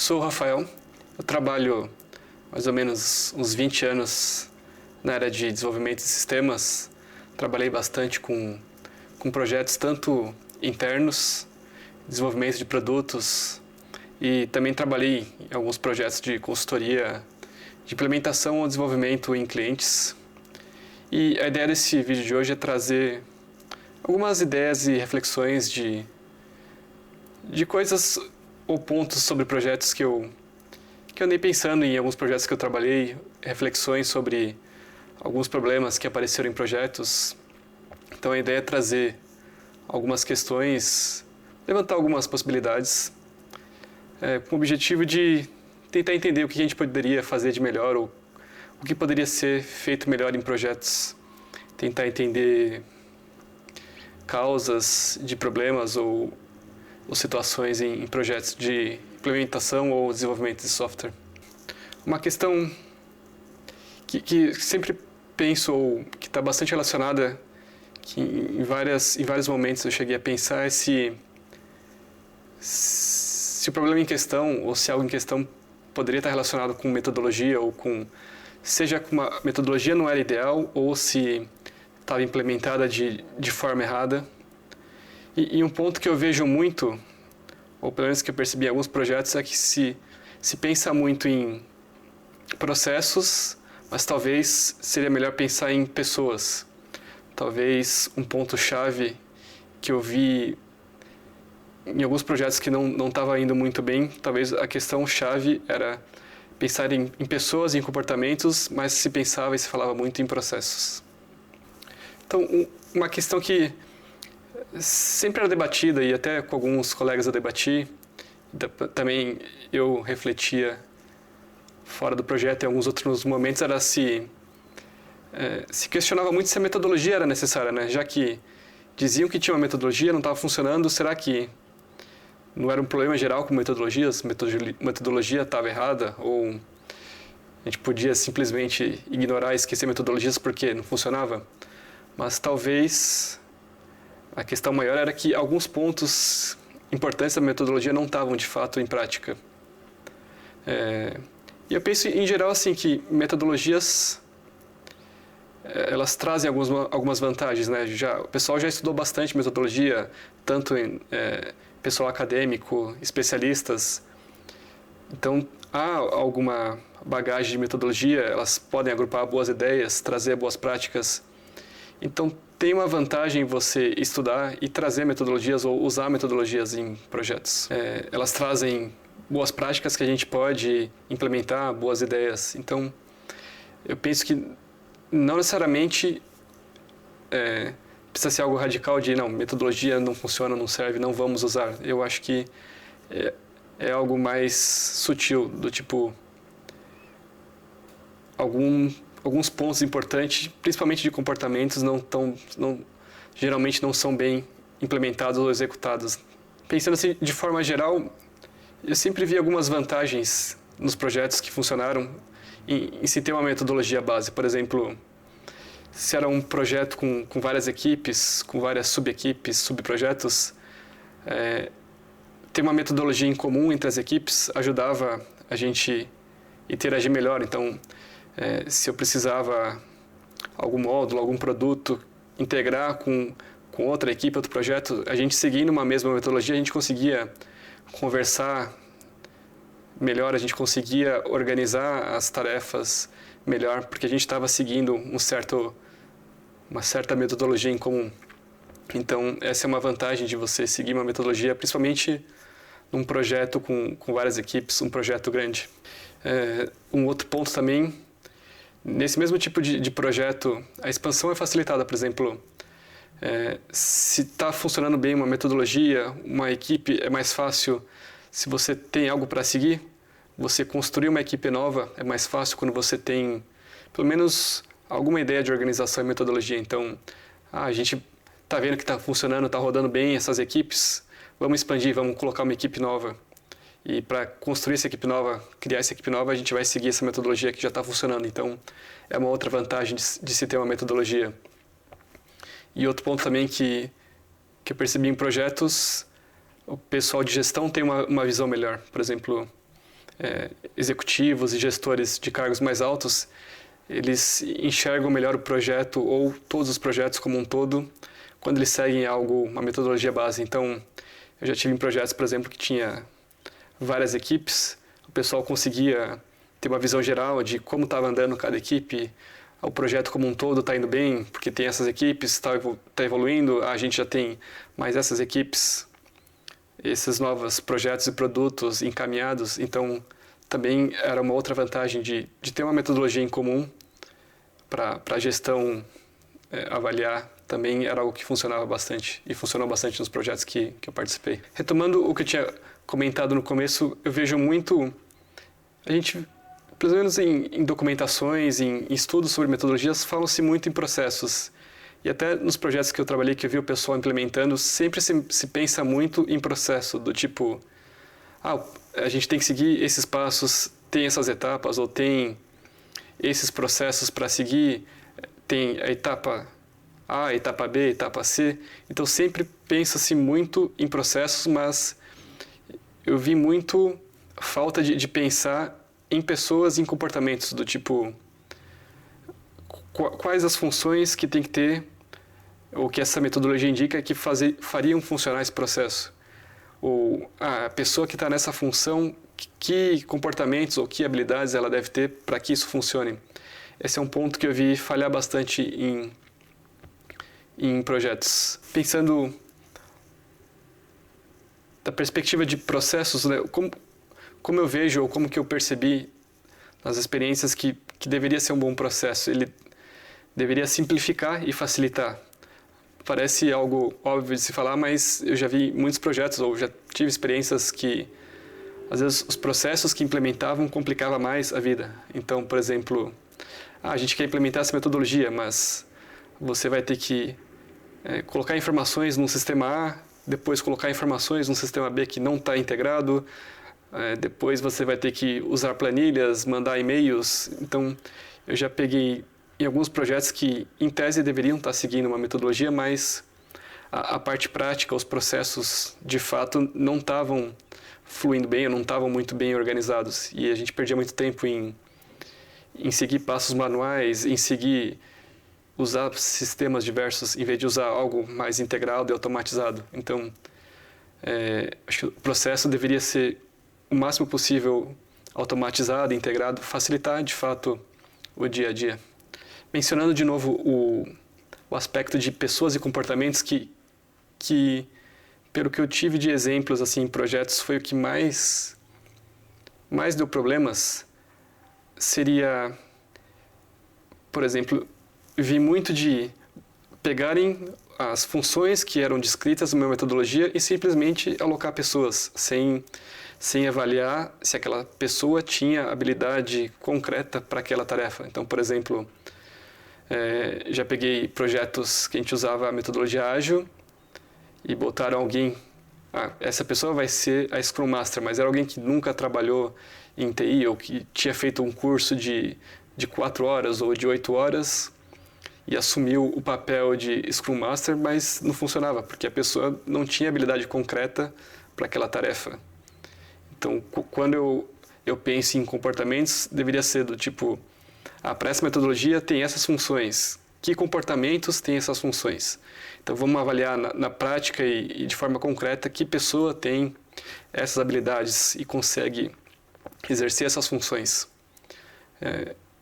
Sou o Rafael, eu trabalho mais ou menos uns 20 anos na área de desenvolvimento de sistemas. Trabalhei bastante com projetos tanto internos, desenvolvimento de produtos, e também trabalhei em alguns projetos de consultoria, de implementação ou desenvolvimento em clientes. E a ideia desse vídeo de hoje é trazer algumas ideias e reflexões de coisas ou pontos sobre projetos que eu andei pensando em alguns projetos que eu trabalhei, reflexões sobre alguns problemas que apareceram em projetos. Então a ideia é trazer algumas questões, levantar algumas possibilidades, com o objetivo de tentar entender o que a gente poderia fazer de melhor ou o que poderia ser feito melhor em projetos, tentar entender causas de problemas ou situações em projetos de implementação ou desenvolvimento de software. Uma questão que sempre penso, ou que está bastante relacionada, que em vários momentos eu cheguei a pensar, é se o problema em questão, ou se algo em questão poderia estar relacionado com metodologia, ou seja, com uma metodologia não era ideal, ou se estava implementada de forma errada. E um ponto que eu vejo muito, ou pelo menos que eu percebi em alguns projetos, é que se pensa muito em processos, mas talvez seria melhor pensar em pessoas. Talvez um ponto-chave que eu vi em alguns projetos que não estava indo muito bem, talvez a questão-chave era pensar em pessoas e em comportamentos, mas se pensava e se falava muito em processos. Então, uma questão que sempre era debatida, e até com alguns colegas eu debati, também eu refletia fora do projeto em alguns outros momentos, era se questionava muito se a metodologia era necessária, né? Já que diziam que tinha uma metodologia, não estava funcionando, será que não era um problema geral com metodologias? Metodologia estava errada? Ou a gente podia simplesmente ignorar e esquecer metodologias porque não funcionava? Mas talvez a questão maior era que alguns pontos importantes da metodologia não estavam de fato em prática. E eu penso em geral assim que metodologias elas trazem algumas vantagens, né? O pessoal já estudou bastante metodologia, tanto em pessoal acadêmico, especialistas. Então há alguma bagagem de metodologia, elas podem agrupar boas ideias, trazer boas práticas. Então tem uma vantagem você estudar e trazer metodologias ou usar metodologias em projetos. Elas trazem boas práticas que a gente pode implementar, boas ideias. Então, eu penso que não necessariamente precisa ser algo radical de, não, metodologia não funciona, não serve, não vamos usar. Eu acho que é algo mais sutil, do tipo, alguns pontos importantes, principalmente de comportamentos, geralmente não são bem implementados ou executados. Pensando assim, de forma geral, eu sempre vi algumas vantagens nos projetos que funcionaram em se ter uma metodologia base. Por exemplo, se era um projeto com várias equipes, com várias subequipes, subprojetos, ter uma metodologia em comum entre as equipes ajudava a gente interagir melhor. Então, se eu precisava algum módulo, algum produto, integrar com outra equipe, outro projeto, a gente seguindo uma mesma metodologia, a gente conseguia conversar melhor, a gente conseguia organizar as tarefas melhor, porque a gente estava seguindo uma certa metodologia em comum. Então, essa é uma vantagem de você seguir uma metodologia, principalmente num projeto com várias equipes, um projeto grande. Um outro ponto também, nesse mesmo tipo de projeto, a expansão é facilitada. Por exemplo, se está funcionando bem uma metodologia, uma equipe, é mais fácil. Se você tem algo para seguir, você construir uma equipe nova é mais fácil quando você tem, pelo menos, alguma ideia de organização e metodologia. Então, a gente está vendo que está funcionando, está rodando bem essas equipes, vamos expandir, vamos colocar uma equipe nova. E para construir essa equipe nova, criar essa equipe nova, a gente vai seguir essa metodologia que já está funcionando. Então, é uma outra vantagem de se ter uma metodologia. E outro ponto também que eu percebi em projetos, o pessoal de gestão tem uma visão melhor. Por exemplo, executivos e gestores de cargos mais altos, eles enxergam melhor o projeto ou todos os projetos como um todo quando eles seguem uma metodologia base. Então, eu já tive em projetos, por exemplo, que tinha várias equipes, o pessoal conseguia ter uma visão geral de como estava andando cada equipe, o projeto como um todo está indo bem, porque tem essas equipes, está evoluindo, a gente já tem mais essas equipes, esses novos projetos e produtos encaminhados. Então, também era uma outra vantagem de ter uma metodologia em comum para a gestão avaliar. Também era algo que funcionava bastante e funcionou bastante nos projetos que eu participei. Retomando o que eu tinha comentado no começo, eu vejo muito, a gente, pelo menos em documentações, em estudos sobre metodologias, falam-se muito em processos. E até nos projetos que eu trabalhei, que eu vi o pessoal implementando, sempre se pensa muito em processo, do tipo, a gente tem que seguir esses passos, tem essas etapas, ou tem esses processos para seguir, tem a etapa A, etapa B, etapa C. Então sempre pensa-se muito em processos, mas eu vi muito falta de pensar em pessoas e em comportamentos, do tipo, quais as funções que tem que ter, ou que essa metodologia indica que fariam funcionar esse processo. Ou a pessoa que está nessa função, que comportamentos ou que habilidades ela deve ter para que isso funcione. Esse é um ponto que eu vi falhar bastante em projetos. Pensando da perspectiva de processos, né, como eu vejo ou como que eu percebi nas experiências que deveria ser um bom processo, ele deveria simplificar e facilitar. Parece algo óbvio de se falar, mas eu já vi muitos projetos ou já tive experiências que às vezes os processos que implementavam complicavam mais a vida. Então, por exemplo, a gente quer implementar essa metodologia, mas você vai ter que colocar informações num sistema A, depois colocar informações num sistema B que não está integrado, depois você vai ter que usar planilhas, mandar e-mails. Então, eu já peguei em alguns projetos que, em tese, deveriam estar seguindo uma metodologia, mas a parte prática, os processos, de fato, não estavam fluindo bem, ou não estavam muito bem organizados. E a gente perdia muito tempo em seguir passos manuais, em usar sistemas diversos, em vez de usar algo mais integrado e automatizado. Então, acho que o processo deveria ser o máximo possível automatizado, integrado, facilitar, de fato, o dia a dia. Mencionando de novo o aspecto de pessoas e comportamentos que, pelo que eu tive de exemplos assim, em projetos, foi o que mais deu problemas, seria, por exemplo, vi muito de pegarem as funções que eram descritas numa metodologia e simplesmente alocar pessoas, sem avaliar se aquela pessoa tinha habilidade concreta para aquela tarefa. Então, por exemplo, já peguei projetos que a gente usava a metodologia ágil e botaram alguém, essa pessoa vai ser a Scrum Master, mas era alguém que nunca trabalhou em TI ou que tinha feito um curso de 4 horas ou de 8 horas e assumiu o papel de Scrum Master, mas não funcionava, porque a pessoa não tinha habilidade concreta para aquela tarefa. Então, quando eu penso em comportamentos, deveria ser do tipo, para essa metodologia tem essas funções. Que comportamentos têm essas funções? Então, vamos avaliar na prática e de forma concreta que pessoa tem essas habilidades e consegue exercer essas funções.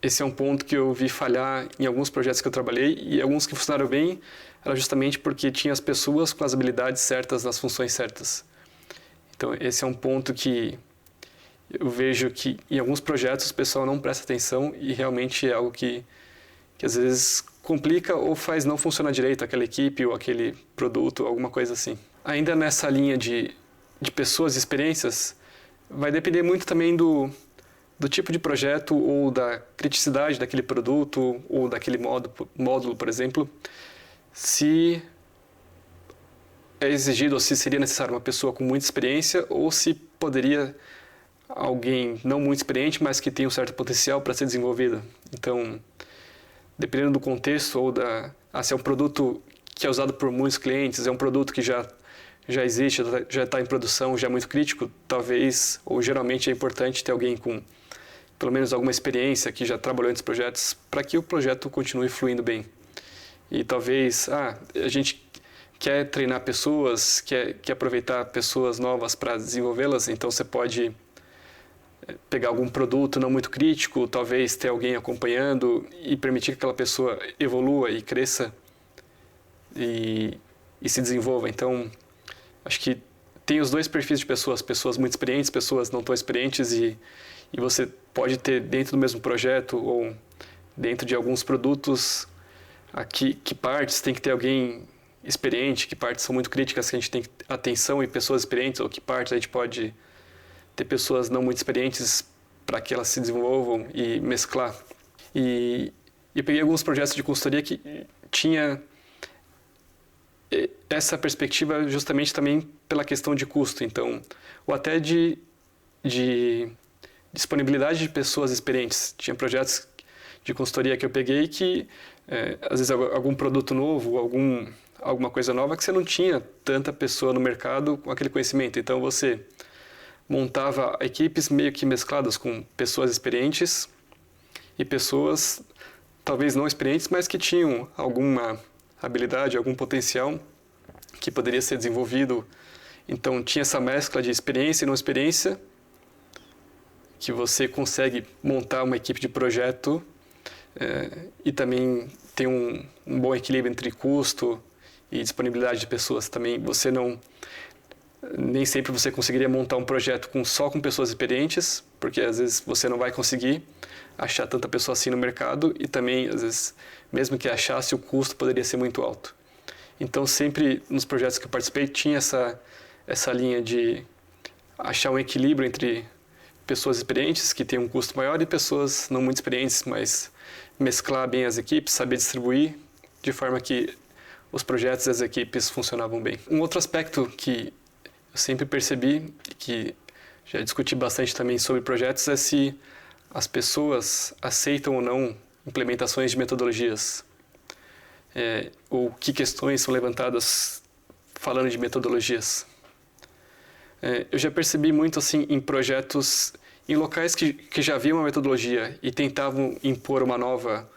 Esse é um ponto que eu vi falhar em alguns projetos que eu trabalhei, e alguns que funcionaram bem era justamente porque tinha as pessoas com as habilidades certas nas funções certas. Então, esse é um ponto que eu vejo que em alguns projetos o pessoal não presta atenção e realmente é algo que às vezes complica ou faz não funcionar direito aquela equipe ou aquele produto, alguma coisa assim. Ainda nessa linha de pessoas e experiências, vai depender muito também do tipo de projeto ou da criticidade daquele produto ou daquele módulo, por exemplo, se é exigido ou se seria necessário uma pessoa com muita experiência ou se poderia alguém não muito experiente, mas que tem um certo potencial para ser desenvolvido. Então, dependendo do contexto ou se é um produto que é usado por muitos clientes, é um produto que já já existe, já está em produção, já é muito crítico, talvez, ou geralmente é importante ter alguém com pelo menos alguma experiência que já trabalhou nesses projetos para que o projeto continue fluindo bem. E talvez, a gente quer treinar pessoas, quer aproveitar pessoas novas para desenvolvê-las, então você pode pegar algum produto não muito crítico, talvez ter alguém acompanhando e permitir que aquela pessoa evolua e cresça e se desenvolva. Então, acho que tem os dois perfis de pessoas, pessoas muito experientes, pessoas não tão experientes e você pode ter dentro do mesmo projeto ou dentro de alguns produtos que partes tem que ter alguém experiente, que partes são muito críticas, que a gente tem atenção e pessoas experientes, ou que partes a gente pode ter pessoas não muito experientes para que elas se desenvolvam e mesclar. E eu peguei alguns projetos de consultoria que tinha essa perspectiva justamente também pela questão de custo, então, ou até de disponibilidade de pessoas experientes. Tinha projetos de consultoria que eu peguei que, às vezes, algum produto novo, alguma coisa nova que você não tinha tanta pessoa no mercado com aquele conhecimento. Então, você montava equipes meio que mescladas com pessoas experientes e pessoas talvez não experientes, mas que tinham alguma habilidade, algum potencial que poderia ser desenvolvido. Então, tinha essa mescla de experiência e não experiência, que você consegue montar uma equipe de projeto e também ter um bom equilíbrio entre custo e disponibilidade de pessoas. Também você nem sempre você conseguiria montar um projeto só com pessoas experientes, porque às vezes você não vai conseguir achar tanta pessoa assim no mercado e também, às vezes, mesmo que achasse, o custo poderia ser muito alto. Então, sempre nos projetos que eu participei, tinha essa linha de achar um equilíbrio entre pessoas experientes, que têm um custo maior, e pessoas não muito experientes, mas mesclar bem as equipes, saber distribuir, de forma que os projetos e as equipes funcionavam bem. Um outro aspecto que eu sempre percebi, que já discuti bastante também sobre projetos, é se as pessoas aceitam ou não implementações de metodologias. Ou que questões são levantadas falando de metodologias. Eu já percebi muito assim em projetos, em locais que já havia uma metodologia e tentavam impor uma nova,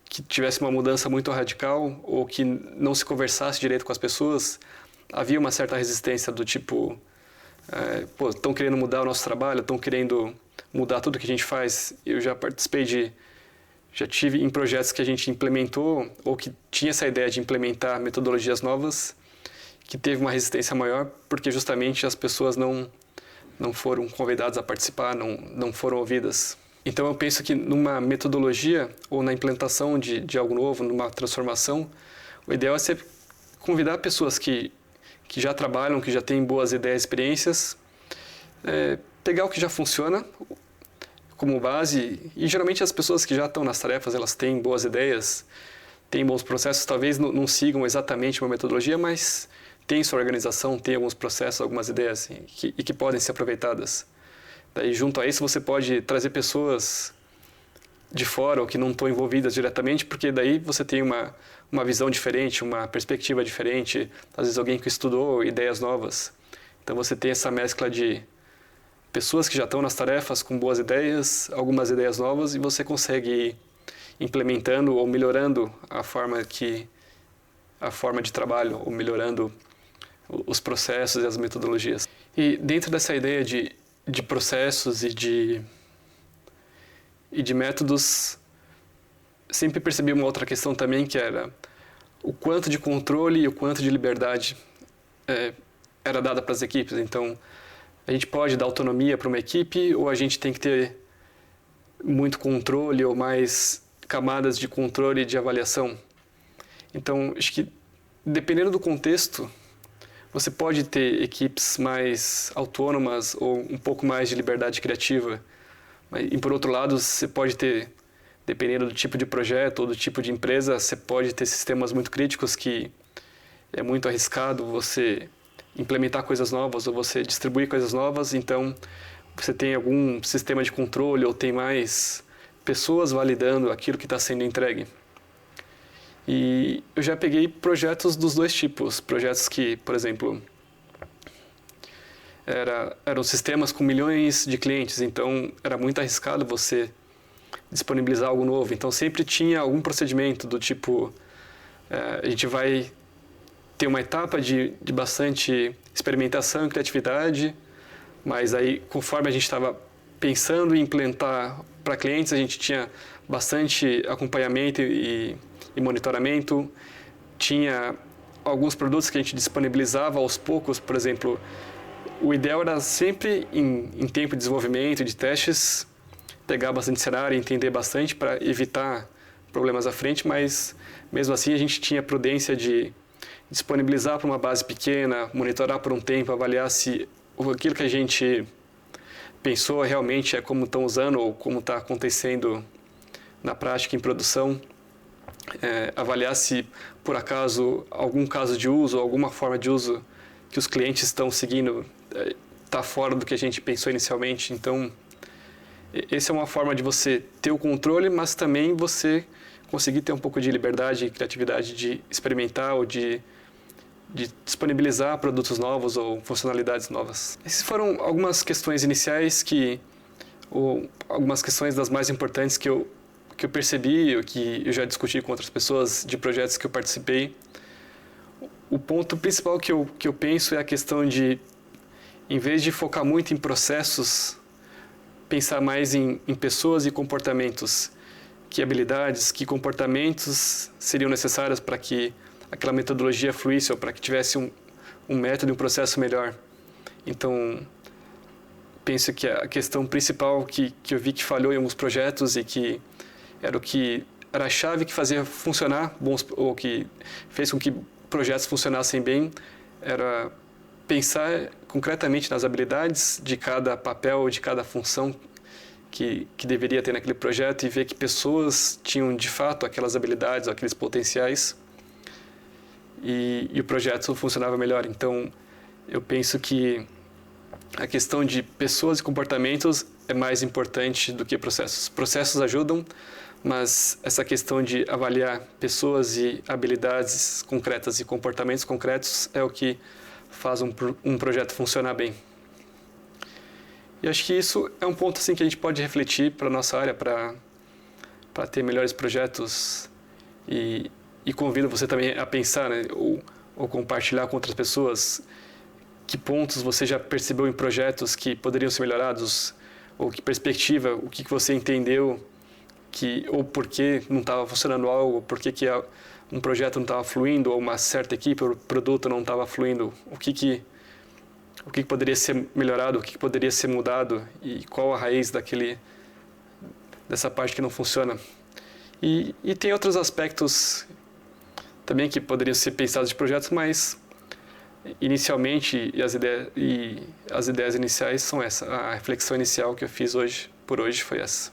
que tivesse uma mudança muito radical ou que não se conversasse direito com as pessoas, havia uma certa resistência do tipo, estão querendo mudar o nosso trabalho, estão querendo mudar tudo que a gente faz. Eu já participei já tive em projetos que a gente implementou ou que tinha essa ideia de implementar metodologias novas, que teve uma resistência maior, porque justamente as pessoas não foram convidadas a participar, não foram ouvidas. Então eu penso que numa metodologia ou na implantação de algo novo, numa transformação, o ideal é você convidar pessoas que já trabalham, que já têm boas ideias, experiências, pegar o que já funciona como base, e geralmente as pessoas que já estão nas tarefas, elas têm boas ideias, têm bons processos, talvez não sigam exatamente uma metodologia, mas tem sua organização, tem alguns processos, algumas ideias que podem ser aproveitadas. Daí, junto a isso, você pode trazer pessoas de fora ou que não estão envolvidas diretamente, porque daí você tem uma visão diferente, uma perspectiva diferente, às vezes alguém que estudou ideias novas. Então você tem essa mescla de pessoas que já estão nas tarefas com boas ideias, algumas ideias novas, e você consegue ir implementando ou melhorando a forma de trabalho, ou melhorando os processos e as metodologias. E dentro dessa ideia de processos e de métodos, sempre percebi uma outra questão também, que era o quanto de controle e o quanto de liberdade era dada para as equipes. Então, a gente pode dar autonomia para uma equipe, ou a gente tem que ter muito controle ou mais camadas de controle e de avaliação. Então, acho que dependendo do contexto, você pode ter equipes mais autônomas ou um pouco mais de liberdade criativa. E, por outro lado, você pode ter, dependendo do tipo de projeto ou do tipo de empresa, você pode ter sistemas muito críticos que é muito arriscado você implementar coisas novas ou você distribuir coisas novas. Então, você tem algum sistema de controle ou tem mais pessoas validando aquilo que está sendo entregue. E eu já peguei projetos dos dois tipos, projetos que, por exemplo, eram sistemas com milhões de clientes, então era muito arriscado você disponibilizar algo novo. Então sempre tinha algum procedimento do tipo, a gente vai ter uma etapa de bastante experimentação e criatividade, mas aí conforme a gente estava pensando em implementar para clientes, a gente tinha bastante acompanhamento e monitoramento, tinha alguns produtos que a gente disponibilizava aos poucos, por exemplo, o ideal era sempre em tempo de desenvolvimento, de testes, pegar bastante cenário, entender bastante para evitar problemas à frente, mas mesmo assim a gente tinha prudência de disponibilizar para uma base pequena, monitorar por um tempo, avaliar se aquilo que a gente pensou realmente é como estão usando ou como está acontecendo na prática em produção. Avaliar se por acaso algum caso de uso, alguma forma de uso que os clientes estão seguindo está fora do que a gente pensou inicialmente. Então, essa é uma forma de você ter o controle, mas também você conseguir ter um pouco de liberdade e criatividade de experimentar ou de disponibilizar produtos novos ou funcionalidades novas. Essas foram algumas questões iniciais ou algumas questões das mais importantes que eu percebi, ou que eu já discuti com outras pessoas de projetos que eu participei. O ponto principal que eu penso é a questão de, em vez de focar muito em processos, pensar mais em pessoas e comportamentos. Que habilidades, que comportamentos seriam necessários para que aquela metodologia fluísse ou para que tivesse um método e um processo melhor. Então, penso que a questão principal que eu vi que falhou em alguns projetos e que era a chave que fazia funcionar ou que fez com que projetos funcionassem bem, era pensar concretamente nas habilidades de cada papel, de cada função que deveria ter naquele projeto e ver que pessoas tinham de fato aquelas habilidades, aqueles potenciais e o projeto funcionava melhor. Então, eu penso que a questão de pessoas e comportamentos é mais importante do que processos. Processos ajudam, mas essa questão de avaliar pessoas e habilidades concretas e comportamentos concretos é o que faz um projeto funcionar bem. E acho que isso é um ponto assim que a gente pode refletir para a nossa área, para ter melhores projetos e convido você também a pensar, né, ou compartilhar com outras pessoas que pontos você já percebeu em projetos que poderiam ser melhorados, ou que perspectiva, o que você entendeu, ou por que não estava funcionando algo, por que um projeto não estava fluindo, ou uma certa equipe ou produto não estava fluindo, o que poderia ser melhorado, o que poderia ser mudado e qual a raiz dessa parte que não funciona. E tem outros aspectos também que poderiam ser pensados de projetos, mas inicialmente as ideias iniciais são essa. A reflexão inicial que eu fiz por hoje foi essa.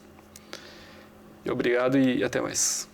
Obrigado e até mais.